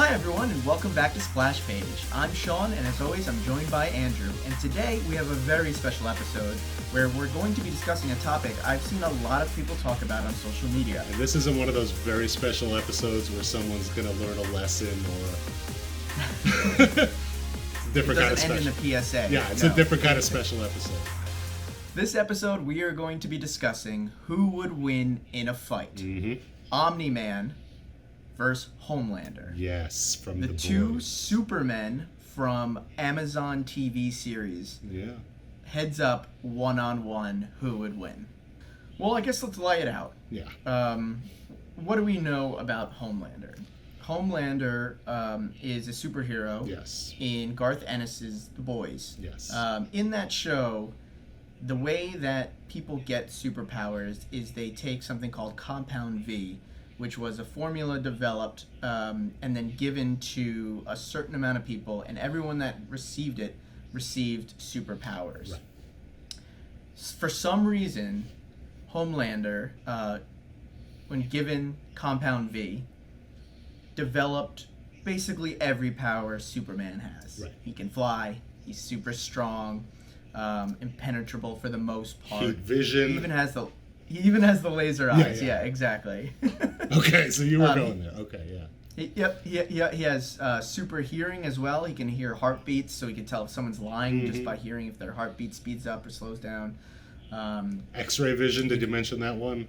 Hi everyone, and welcome back to Splash Page. I'm Sean, and as always, I'm joined by Andrew. And today we have a very special episode where we're going to be discussing a topic I've seen a lot of people talk about on social media. And this isn't one of those very special episodes where someone's going to learn a lesson or... It's a different kind of special. End in the PSA. Yeah, it's a different kind of special episode. This episode, we are going to be discussing who would win in a fight. Omni-man versus Homelander. Yes, from the boys. Two Supermen from Amazon TV series. Yeah. Heads up, one-on-one, who would win? Well, I guess let's lay it out. Yeah. What do we know about Homelander? Homelander is a superhero. Yes. In Garth Ennis's The Boys. Yes. In that show, the way that people get superpowers is they take something called Compound V, which was a formula developed and then given to a certain amount of people, and everyone that received it received superpowers. Right. For some reason, Homelander, when given Compound V, developed basically every power Superman has. Right. He can fly, he's super strong, impenetrable for the most part. Heat vision. He even has the laser eyes. Yeah. Yeah, exactly. Okay, so you were going there. Okay, yeah. He has super hearing as well. He can hear heartbeats, so he can tell if someone's lying just by hearing if their heartbeat speeds up or slows down. X-ray vision, did you mention that one?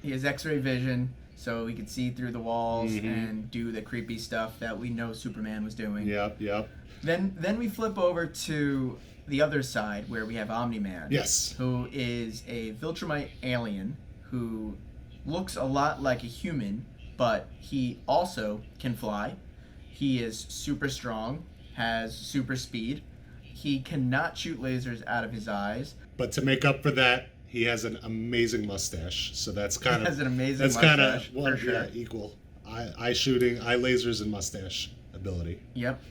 He has X-ray vision, so he can see through the walls and do the creepy stuff that we know Superman was doing. Yep. Then we flip over to the other side where we have Omni-man. Yes. Who is a Viltrumite alien who looks a lot like a human, but he also can fly. He is super strong, has super speed. He cannot shoot lasers out of his eyes. But to make up for that, he has an amazing mustache. So that's kind of... He has an amazing mustache. That's kind of, for sure. equal. Eye shooting, eye lasers, and mustache ability. Yep.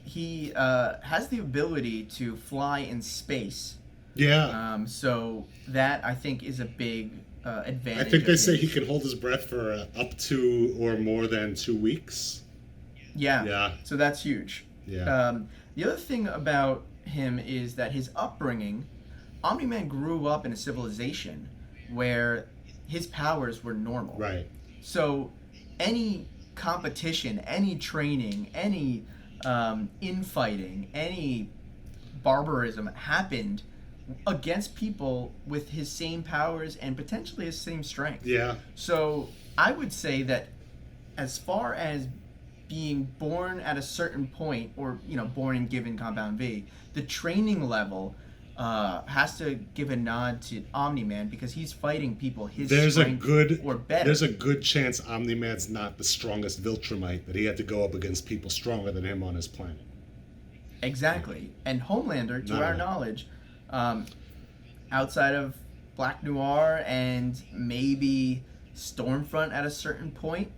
He has the ability to fly in space. Yeah. So that, I think, is a big advantage. I think they say he can hold his breath for up to or more than 2 weeks. Yeah. So that's huge. Yeah. The other thing about him is that his upbringing, Omni-Man grew up in a civilization where his powers were normal. Right. So any competition, any training, any infighting, any barbarism happened against people with his same powers and potentially his same strength. Yeah. So I would say that as far as being born at a certain point, or born and given Compound V, the training level has to give a nod to Omni-Man because he's fighting people strength or better. There's a good chance Omni-Man's not the strongest Viltrumite, that he had to go up against people stronger than him on his planet. Exactly. And Homelander, to our knowledge, outside of Black Noir and maybe Stormfront at a certain point,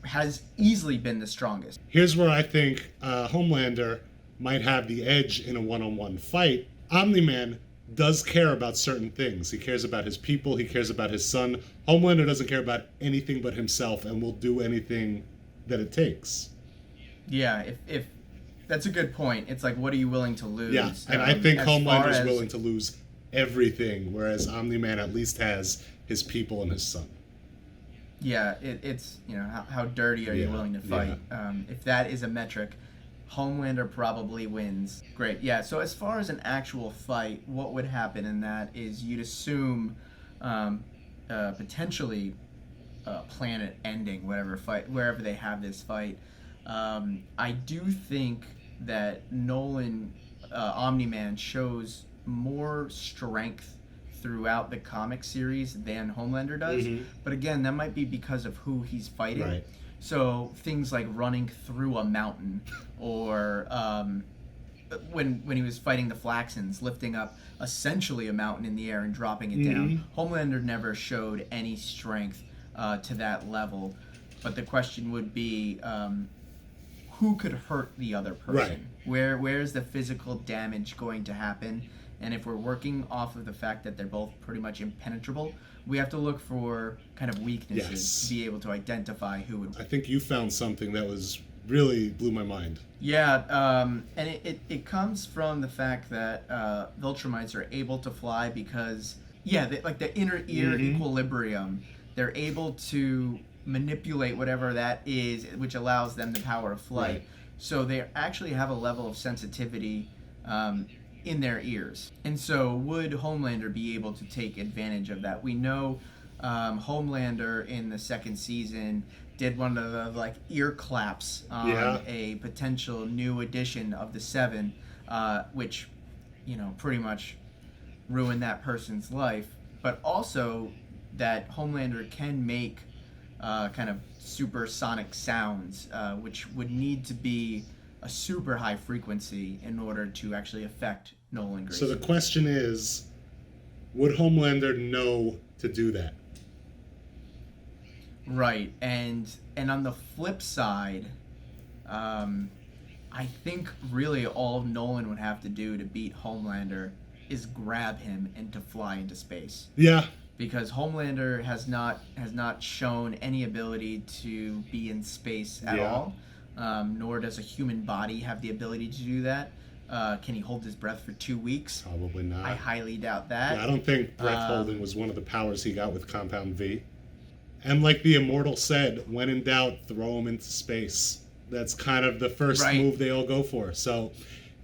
has easily been the strongest. Here's where I think Homelander might have the edge in a one-on-one fight. Omni-Man does care about certain things. He cares about his people. He cares about his son. Homelander doesn't care about anything but himself and will do anything that it takes. Yeah, if that's a good point. It's like, what are you willing to lose? Yeah, and I think Homelander's willing to lose everything, whereas Omni-Man at least has his people and his son. Yeah, it's how dirty are you willing to fight? Yeah. If that is a metric, Homelander probably wins. Great. Yeah, so as far as an actual fight, what would happen in that is you'd assume potentially planet ending, wherever they have this fight. I do think that Omni-Man shows more strength throughout the comic series than Homelander does. But again, that might be because of who he's fighting. Right. So things like running through a mountain, or when he was fighting the Flaxans, lifting up essentially a mountain in the air and dropping it down. Homelander never showed any strength to that level. But the question would be, who could hurt the other person? Right. Where's the physical damage going to happen? And if we're working off of the fact that they're both pretty much impenetrable, we have to look for kind of weaknesses Yes. to be able to identify who would. I think you found something that was really blew my mind. Yeah, and it comes from the fact that Viltrumites are able to fly because, like the inner ear equilibrium, they're able to manipulate whatever that is, which allows them the power of flight. Right. So they actually have a level of sensitivity in their ears. And so would Homelander be able to take advantage of that? We know Homelander in the second season did one of the like ear claps on a potential new edition of the Seven, which, pretty much ruined that person's life. But also that Homelander can make kind of supersonic sounds, which would need to be a super high frequency in order to actually affect Nolan Grayson. So the question is, would Homelander know to do that? Right, and on the flip side, I think really all Nolan would have to do to beat Homelander is grab him and to fly into space. Yeah. Because Homelander has not shown any ability to be in space at all, nor does a human body have the ability to do that. Can he hold his breath for 2 weeks? Probably not. I highly doubt that. Yeah, I don't think breath holding was one of the powers he got with Compound V. And like the Immortal said, when in doubt, throw him into space. That's kind of the first move they all go for. So,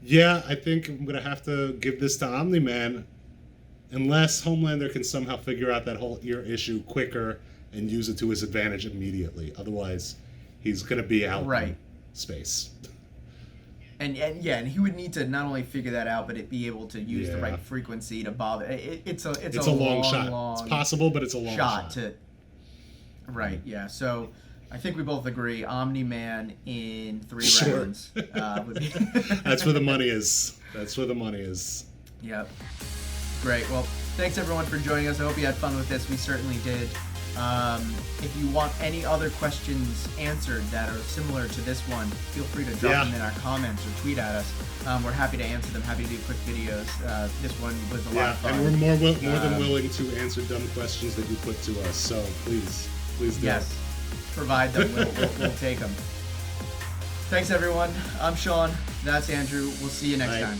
yeah, I think I'm going to have to give this to Omni-Man, unless Homelander can somehow figure out that whole ear issue quicker and use it to his advantage immediately. Otherwise, he's going to be out in space. And he would need to not only figure that out, but be able to use the right frequency to bother. It's a long shot. It's possible, but it's a long shot. Right, yeah. So I think we both agree Omni-Man in 3 rounds. Would be That's where the money is. That's where the money is. Yep. Great. Well, thanks everyone for joining us. I hope you had fun with this. We certainly did. If you want any other questions answered that are similar to this one, feel free to drop them in our comments or tweet at us. We're happy to answer them. Happy to do quick videos. This one was a lot of fun. And we're more than willing to answer dumb questions that you put to us. So please do. Yes, provide them. We'll take them. Thanks everyone. I'm Sean. That's Andrew. We'll see you next time.